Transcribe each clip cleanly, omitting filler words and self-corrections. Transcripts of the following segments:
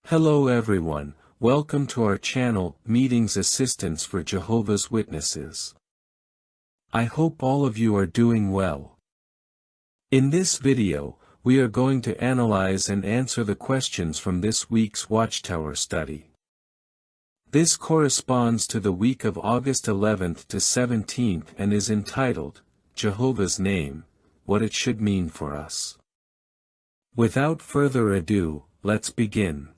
Hello everyone, welcome to our channel, Meetings Assistance for Jehovah's Witnesses. I hope all of you are doing well. In this video, we are going to analyze and answer the questions from this week's Watchtower study. This corresponds to the week of August 11th to 17th and is entitled, Jehovah's Name, What It Should Mean for Us. Without further ado, let's begin.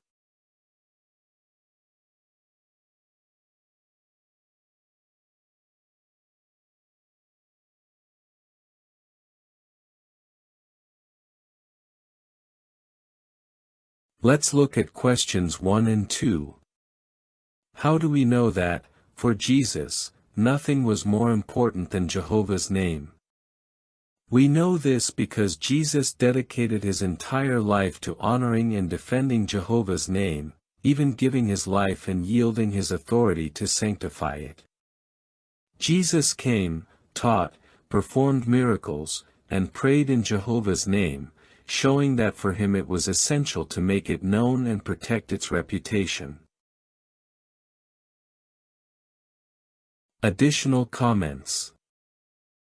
Let's look at questions 1 and 2. How do we know that, for Jesus, nothing was more important than Jehovah's name? We know this because Jesus dedicated his entire life to honoring and defending Jehovah's name, even giving his life and yielding his authority to sanctify it. Jesus came, taught, performed miracles, and prayed in Jehovah's name, showing that for him it was essential to make it known and protect its reputation. Additional comments.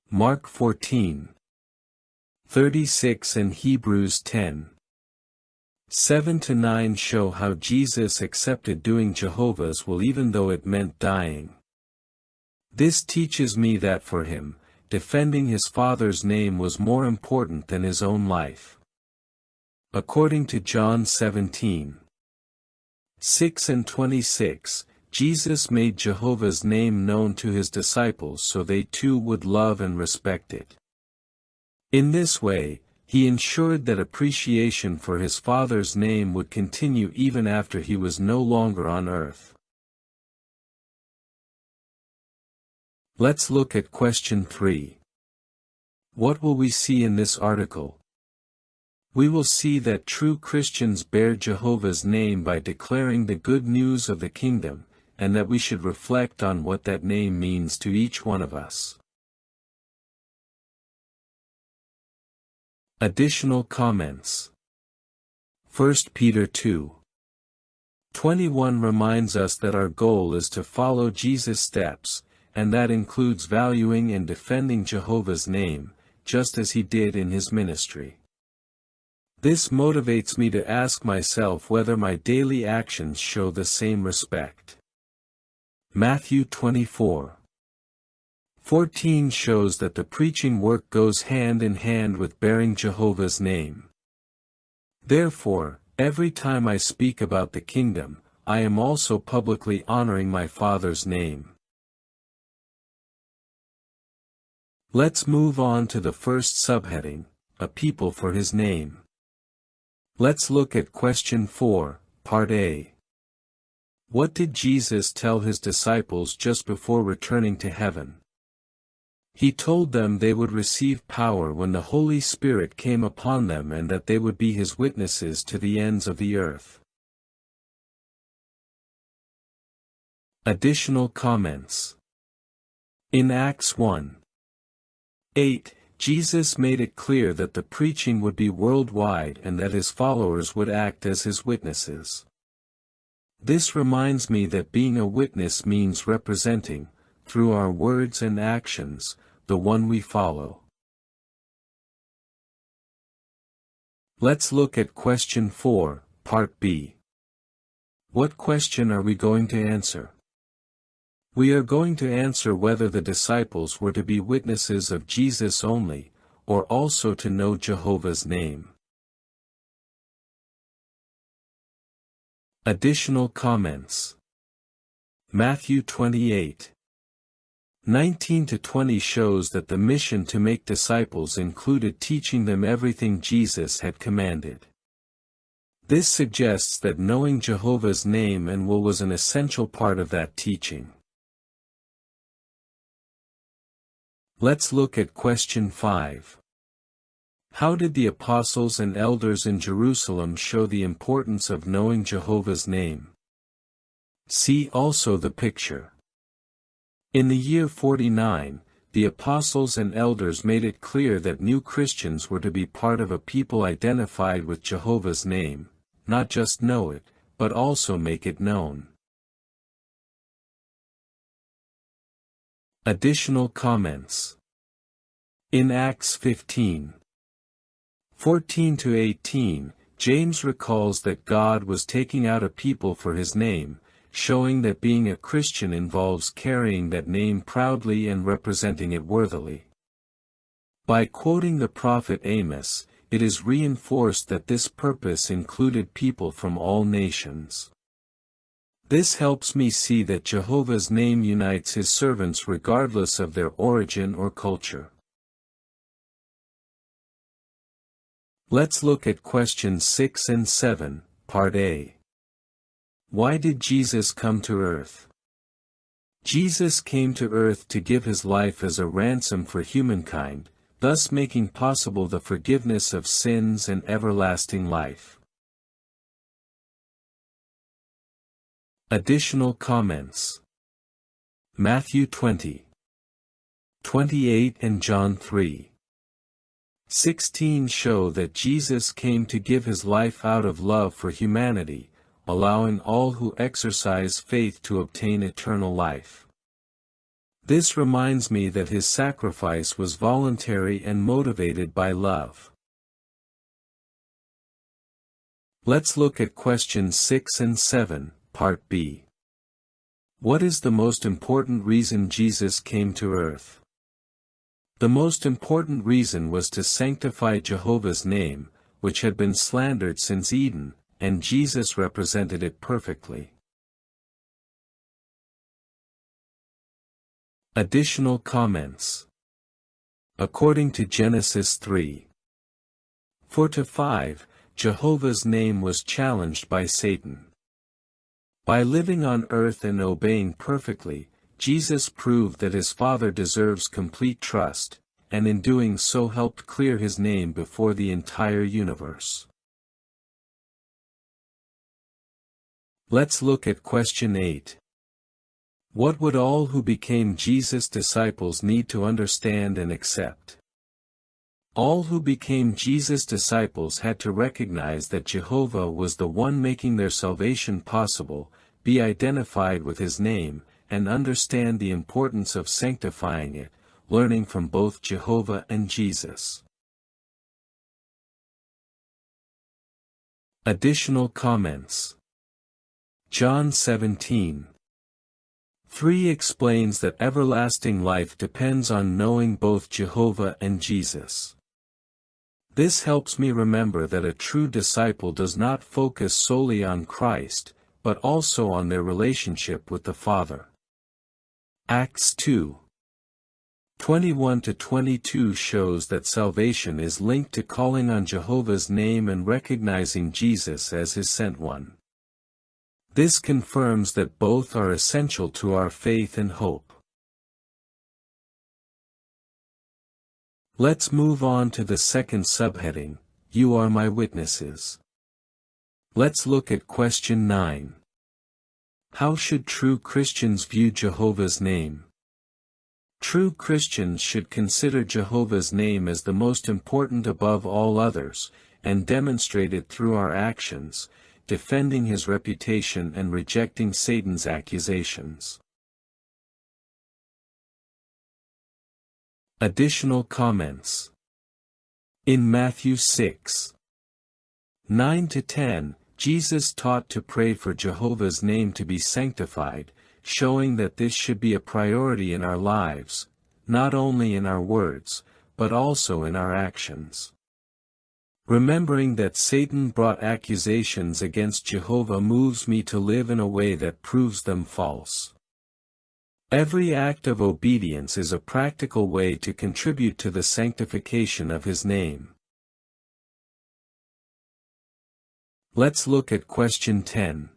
Mark 14:36 and Hebrews 10:7-9 show how Jesus accepted doing Jehovah's will even though it meant dying. This teaches me that for him, defending his Father's name was more important than his own life. According to John 17:6 and 26, Jesus made Jehovah's name known to his disciples so they too would love and respect it. In this way, he ensured that appreciation for his Father's name would continue even after he was no longer on earth. Let's look at question 3. What will we see in this article? We will see that true Christians bear Jehovah's name by declaring the good news of the kingdom, and that we should reflect on what that name means to each one of us. Additional comments. 1 Peter 2:21 reminds us that our goal is to follow Jesus' steps, and that includes valuing and defending Jehovah's name, just as he did in his ministry. This motivates me to ask myself whether my daily actions show the same respect. Matthew 24:14 shows that the preaching work goes hand in hand with bearing Jehovah's name. Therefore, every time I speak about the kingdom, I am also publicly honoring my Father's name. Let's move on to the first subheading, A People for His Name. Let's look at question 4, part A. What did Jesus tell his disciples just before returning to heaven? He told them they would receive power when the Holy Spirit came upon them and that they would be his witnesses to the ends of the earth. Additional comments. In Acts 1:8, Jesus made it clear that the preaching would be worldwide and that his followers would act as his witnesses. This reminds me that being a witness means representing, through our words and actions, the one we follow. Let's look at question 4, part B. What question are we going to answer? We are going to answer whether the disciples were to be witnesses of Jesus only, or also to know Jehovah's name. Additional comments. Matthew 28:19-20 shows that the mission to make disciples included teaching them everything Jesus had commanded. This suggests that knowing Jehovah's name and will was an essential part of that teaching. Let's look at question 5. How did the apostles and elders in Jerusalem show the importance of knowing Jehovah's name? See also the picture. In the year 49, the apostles and elders made it clear that new Christians were to be part of a people identified with Jehovah's name, not just know it, but also make it known. Additional comments. In Acts 15:14-18, James recalls that God was taking out a people for his name, showing that being a Christian involves carrying that name proudly and representing it worthily. By quoting the prophet Amos, it is reinforced that this purpose included people from all nations. This helps me see that Jehovah's name unites his servants regardless of their origin or culture. Let's look at questions 6 and 7, Part A. Why did Jesus come to earth? Jesus came to earth to give his life as a ransom for humankind, thus making possible the forgiveness of sins and everlasting life. Additional comments. Matthew 20:28 and John 3:16 show that Jesus came to give his life out of love for humanity, allowing all who exercise faith to obtain eternal life. This reminds me that his sacrifice was voluntary and motivated by love. Let's look at questions 6 and 7, Part B. What is the most important reason Jesus came to earth? The most important reason was to sanctify Jehovah's name, which had been slandered since Eden, and Jesus represented it perfectly. Additional comments. According to Genesis 3:4-5, Jehovah's name was challenged by Satan. By living on earth and obeying perfectly, Jesus proved that his Father deserves complete trust, and in doing so helped clear his name before the entire universe. Let's look at question 8. What would all who became Jesus' disciples need to understand and accept? All who became Jesus' disciples had to recognize that Jehovah was the one making their salvation possible, be identified with his name, and understand the importance of sanctifying it, learning from both Jehovah and Jesus. Additional comments. John 17:3 explains that everlasting life depends on knowing both Jehovah and Jesus. This helps me remember that a true disciple does not focus solely on Christ, but also on their relationship with the Father. Acts 2:21-22 shows that salvation is linked to calling on Jehovah's name and recognizing Jesus as his sent one. This confirms that both are essential to our faith and hope. Let's move on to the second subheading, You Are My Witnesses. Let's look at question 9. How should true Christians view Jehovah's name? True Christians should consider Jehovah's name as the most important above all others, and demonstrate it through our actions, defending his reputation and rejecting Satan's accusations. Additional comments. In Matthew 6:9-10, Jesus taught to pray for Jehovah's name to be sanctified, showing that this should be a priority in our lives, not only in our words, but also in our actions. Remembering that Satan brought accusations against Jehovah moves me to live in a way that proves them false. Every act of obedience is a practical way to contribute to the sanctification of his name. Let's look at question 10.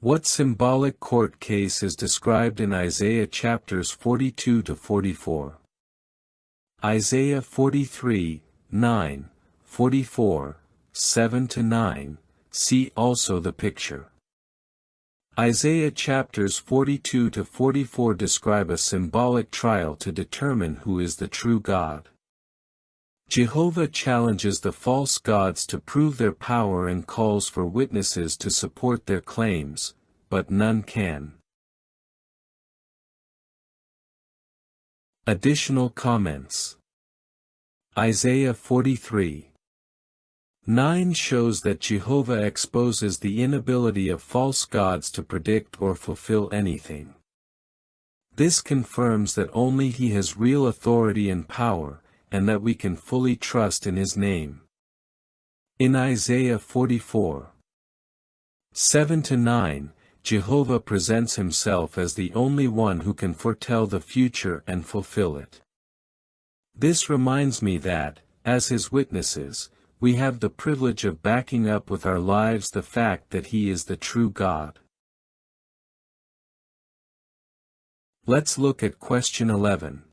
What symbolic court case is described in Isaiah chapters 42-44? Isaiah 43:9, 44, 7-9, see also the picture. Isaiah chapters 42-44 describe a symbolic trial to determine who is the true God. Jehovah challenges the false gods to prove their power and calls for witnesses to support their claims, but none can. Additional comments. Isaiah 43:9 shows that Jehovah exposes the inability of false gods to predict or fulfill anything. This confirms that only He has real authority and power, and that we can fully trust in His name. In Isaiah 44:7-9, Jehovah presents Himself as the only one who can foretell the future and fulfill it. This reminds me that, as His witnesses, we have the privilege of backing up with our lives the fact that He is the true God. Let's look at question 11.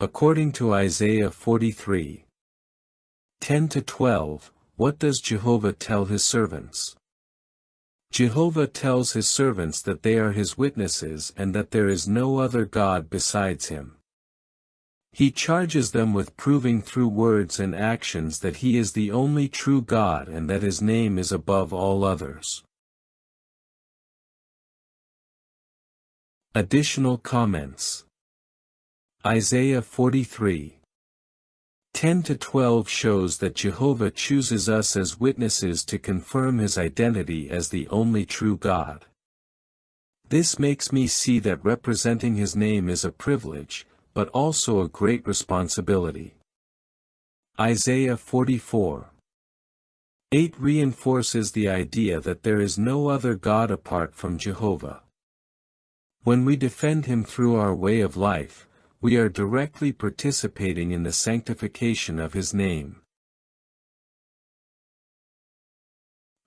According to Isaiah 43:10-12, what does Jehovah tell His servants? Jehovah tells His servants that they are His witnesses and that there is no other God besides Him. He charges them with proving through words and actions that He is the only true God and that His name is above all others. Additional comments. Isaiah 43:10-12 shows that Jehovah chooses us as witnesses to confirm His identity as the only true God. This makes me see that representing His name is a privilege, but also a great responsibility. Isaiah 44:8 reinforces the idea that there is no other God apart from Jehovah. When we defend Him through our way of life, we are directly participating in the sanctification of His name.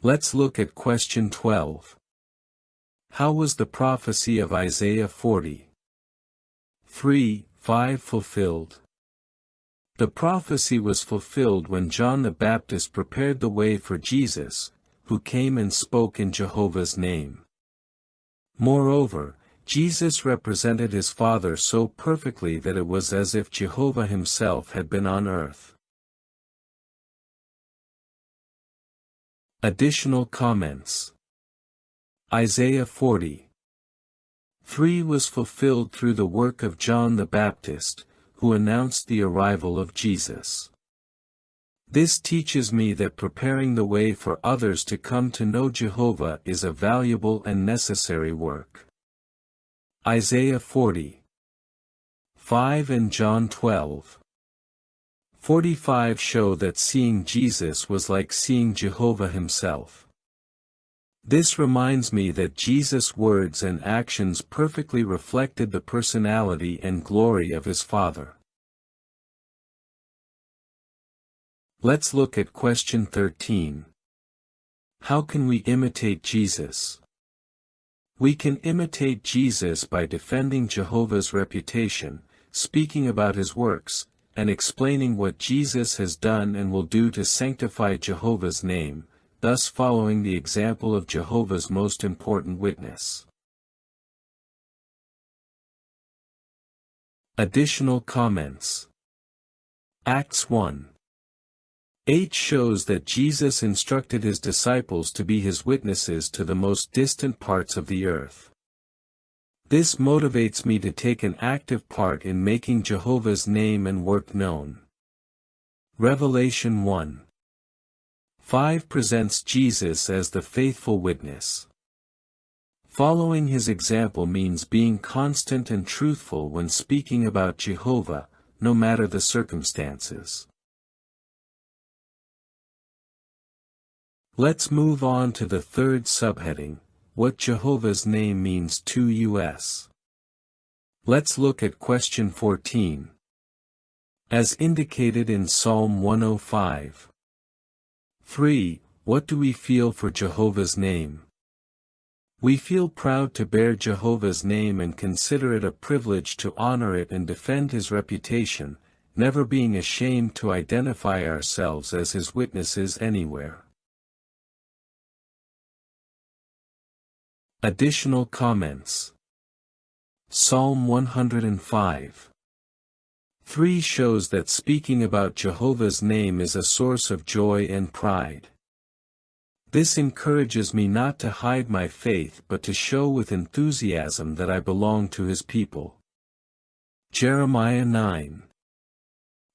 Let's look at question 12. How was the prophecy of Isaiah 43:5 fulfilled? The prophecy was fulfilled when John the Baptist prepared the way for Jesus, who came and spoke in Jehovah's name. Moreover, Jesus represented His Father so perfectly that it was as if Jehovah Himself had been on earth. Additional comments. Isaiah 40:3 was fulfilled through the work of John the Baptist, who announced the arrival of Jesus. This teaches me that preparing the way for others to come to know Jehovah is a valuable and necessary work. Isaiah 40:5 and John 12:45 show that seeing Jesus was like seeing Jehovah Himself. This reminds me that Jesus' words and actions perfectly reflected the personality and glory of His Father. Let's look at question 13. How can we imitate Jesus? We can imitate Jesus by defending Jehovah's reputation, speaking about His works, and explaining what Jesus has done and will do to sanctify Jehovah's name, thus following the example of Jehovah's most important witness. Additional comments. Acts 1:8 shows that Jesus instructed His disciples to be His witnesses to the most distant parts of the earth. This motivates me to take an active part in making Jehovah's name and work known. Revelation 1:5 presents Jesus as the faithful witness. Following His example means being constant and truthful when speaking about Jehovah, no matter the circumstances. Let's move on to the third subheading, what Jehovah's name means to us. Let's look at question 14. As indicated in Psalm 105:3, what do we feel for Jehovah's name? We feel proud to bear Jehovah's name and consider it a privilege to honor it and defend His reputation, never being ashamed to identify ourselves as His witnesses anywhere. Additional comments. Psalm 105:3 3 shows that speaking about Jehovah's name is a source of joy and pride. This encourages me not to hide my faith but to show with enthusiasm that I belong to His people. Jeremiah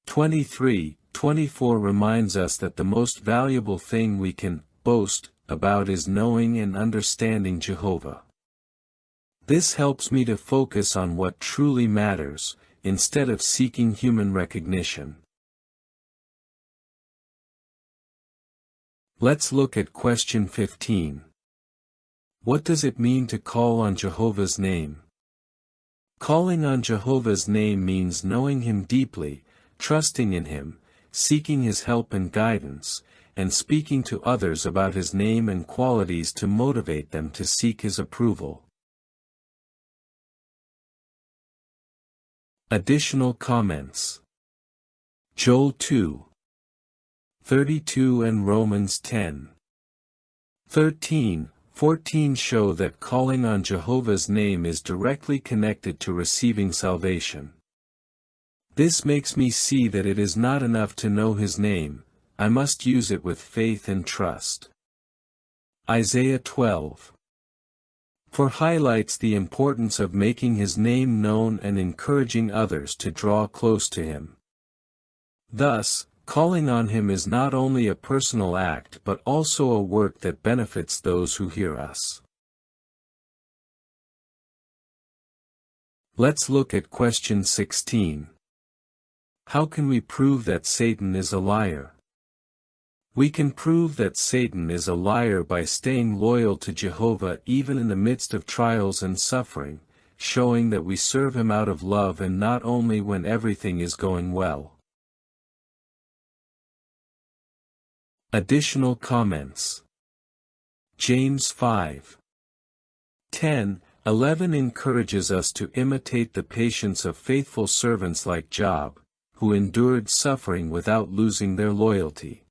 9:23-24 reminds us that the most valuable thing we can boast about is knowing and understanding Jehovah. This helps me to focus on what truly matters, instead of seeking human recognition. Let's look at question 15. What does it mean to call on Jehovah's name? Calling on Jehovah's name means knowing Him deeply, trusting in Him, seeking His help and guidance, and speaking to others about His name and qualities to motivate them to seek His approval. Additional comments. Joel 2:32 and Romans 10:13-14 show that calling on Jehovah's name is directly connected to receiving salvation. This makes me see that it is not enough to know His name, I must use it with faith and trust. Isaiah 12:4 highlights the importance of making His name known and encouraging others to draw close to Him. Thus, calling on Him is not only a personal act but also a work that benefits those who hear us. Let's look at question 16. How can we prove that Satan is a liar? We can prove that Satan is a liar by staying loyal to Jehovah even in the midst of trials and suffering, showing that we serve Him out of love and not only when everything is going well. Additional comments. James 5:10-11 encourages us to imitate the patience of faithful servants like Job, who endured suffering without losing their loyalty.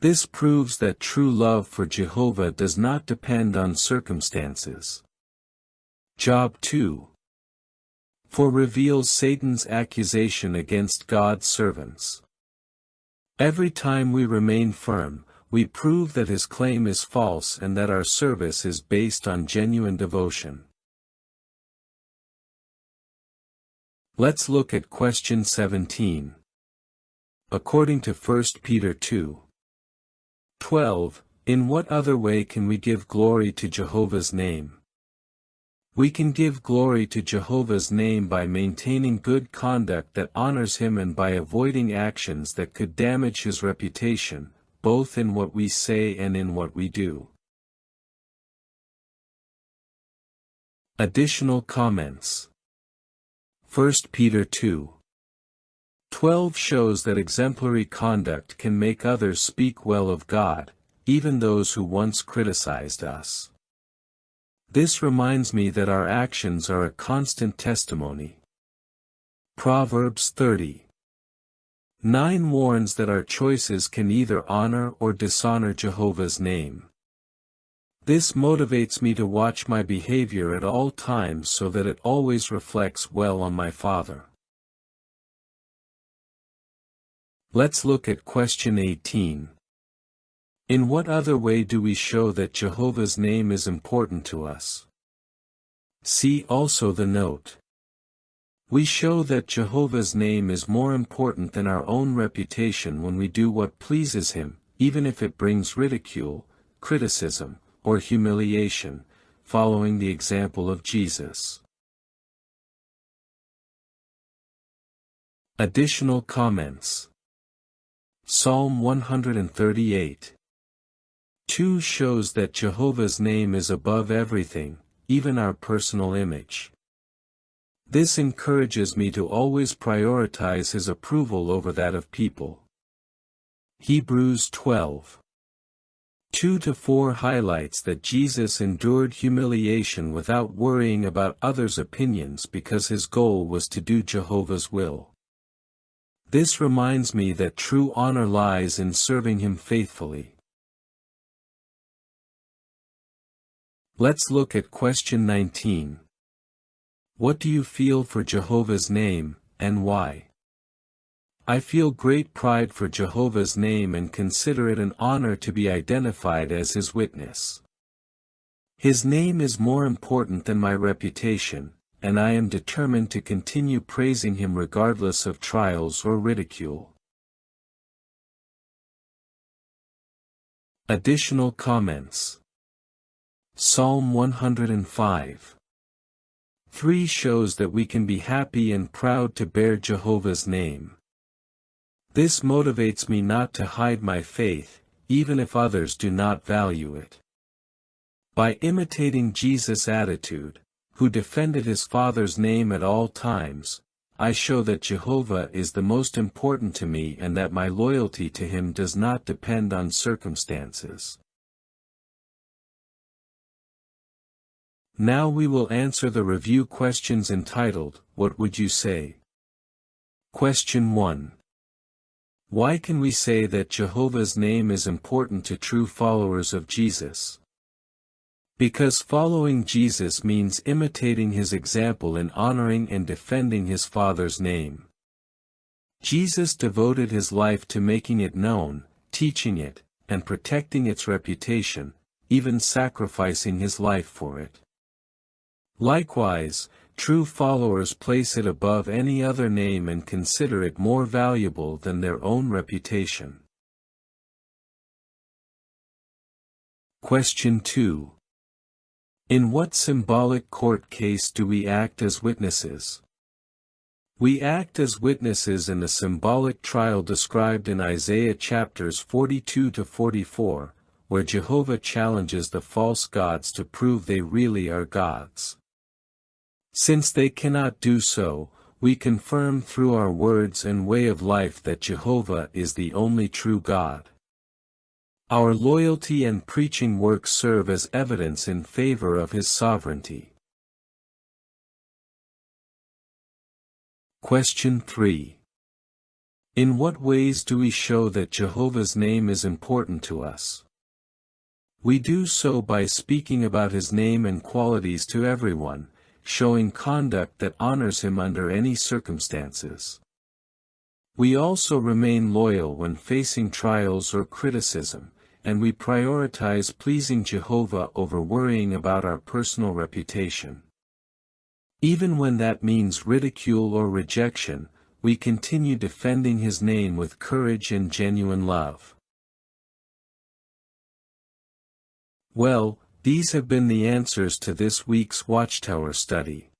This proves that true love for Jehovah does not depend on circumstances. Job 2:4 reveals Satan's accusation against God's servants. Every time we remain firm, we prove that his claim is false and that our service is based on genuine devotion. Let's look at question 17. According to 1 Peter 2:12, in what other way can we give glory to Jehovah's name? We can give glory to Jehovah's name by maintaining good conduct that honors Him and by avoiding actions that could damage His reputation, both in what we say and in what we do. Additional comments. 1 Peter 2:12 shows that exemplary conduct can make others speak well of God, even those who once criticized us. This reminds me that our actions are a constant testimony. Proverbs 30:9 warns that our choices can either honor or dishonor Jehovah's name. This motivates me to watch my behavior at all times so that it always reflects well on my Father. Let's look at question 18. In what other way do we show that Jehovah's name is important to us? See also the note. We show that Jehovah's name is more important than our own reputation when we do what pleases Him, even if it brings ridicule, criticism, or humiliation, following the example of Jesus. Additional comments. Psalm 138:2 shows that Jehovah's name is above everything, even our personal image. This encourages me to always prioritize His approval over that of people. Hebrews 12:2-4 highlights that Jesus endured humiliation without worrying about others' opinions because His goal was to do Jehovah's will. This reminds me that true honor lies in serving Him faithfully. Let's look at question 19. What do you feel for Jehovah's name, and why? I feel great pride for Jehovah's name and consider it an honor to be identified as his witness. His name is more important than my reputation, and I am determined to continue praising him regardless of trials or ridicule. Additional comments. Psalm 105. 3 shows that we can be happy and proud to bear Jehovah's name. This motivates me not to hide my faith, even if others do not value it. By imitating Jesus' attitude, who defended his Father's name at all times, I show that Jehovah is the most important to me and that my loyalty to him does not depend on circumstances. Now we will answer the review questions entitled, What Would You Say? Question 1. Why can we say that Jehovah's name is important to true followers of Jesus? Because following Jesus means imitating his example in honoring and defending his Father's name. Jesus devoted his life to making it known, teaching it, and protecting its reputation, even sacrificing his life for it. Likewise, true followers place it above any other name and consider it more valuable than their own reputation. Question 2. In what symbolic court case do we act as witnesses? We act as witnesses in the symbolic trial described in Isaiah chapters 42 to 44, where Jehovah challenges the false gods to prove they really are gods. Since they cannot do so, we confirm through our words and way of life that Jehovah is the only true God. Our loyalty and preaching work serve as evidence in favor of his sovereignty. Question 3. In what ways do we show that Jehovah's name is important to us? We do so by speaking about his name and qualities to everyone, showing conduct that honors him under any circumstances. We also remain loyal when facing trials or criticism, and we prioritize pleasing Jehovah over worrying about our personal reputation. Even when that means ridicule or rejection, we continue defending his name with courage and genuine love. Well, these have been the answers to this week's Watchtower study.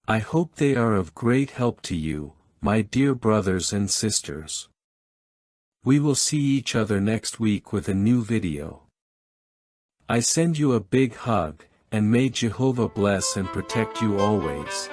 I hope they are of great help to you, my dear brothers and sisters. We will see each other next week with a new video. I send you a big hug, and may Jehovah bless and protect you always.